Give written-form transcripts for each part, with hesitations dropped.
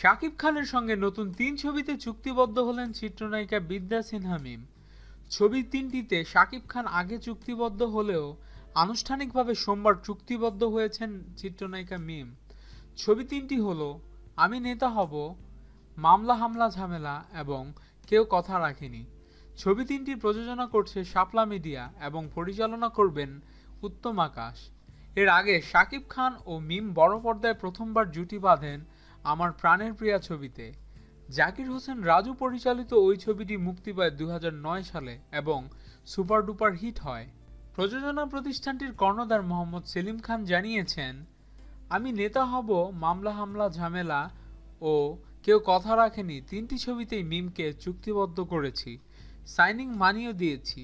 শাকিব খানের সঙ্গে নতুন ৩ ছবিতে চুক্তিবদ্ধ হলেন চিত্রনায়িকা বিদ্যা সিনহা মিম। ছবি ৩টিতে শাকিব খান আগে চুক্তিবদ্ধ হলেও আনুষ্ঠানিকভাবে সোমবার চুক্তিবদ্ধ হয়েছেন চিত্রনায়িকা মিম। ছবি ৩টি হলো আমি নেতা হব, মামলা হামলা ঝামেলা এবং কেউ কথা রাখেনি। ছবি ৩টি প্রযোজনা করছে শাপলা মিডিয়া এবং পরিচালনা করবেন উত্তম আকাশ। এর আগে শাকিব খান ও মিম বড় পর্দায় প্রথমবার জুটি বাঁধেন আমার প্রাণের প্রিয়া ছবিতে। জাকির হোসেন রাজু পরিচালিত ওই ছবিটি মুক্তি পায় ২০০৯ সালে এবং সুপার ডুপার হিট হয়। প্রযোজনা প্রতিষ্ঠানটির কর্ণধার মোহাম্মদ সেলিম খান জানিয়েছেন, আমি নেতা হব, মামলা হামলা ঝামেলা ও কেউ কথা রাখেনি ৩টি ছবিতেই মিমকে চুক্তিবদ্ধ করেছি, সাইনিং মানিও দিয়েছি।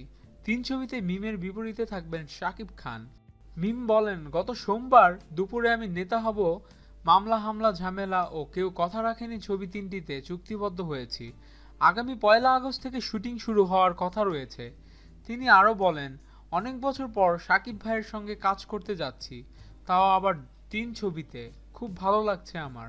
৩ ছবিতে মিমের বিপরীতে থাকবেন শাকিব খান। মিম বলেন, গত সোমবার দুপুরে আমি নেতা হব, মামলা হামলা ঝামেলা ও কেউ কথা রাখেনি ছবি ৩টিতে চুক্তিবদ্ধ হয়েছি। আগামী ১ আগস্ট থেকে শুটিং শুরু হওয়ার কথা রয়েছে। তিনি আরও বলেন, অনেক বছর পর শাকিব ভাইয়ের সঙ্গে কাজ করতে যাচ্ছি, তাও আবার ৩ ছবিতে। খুব ভালো লাগছে আমার।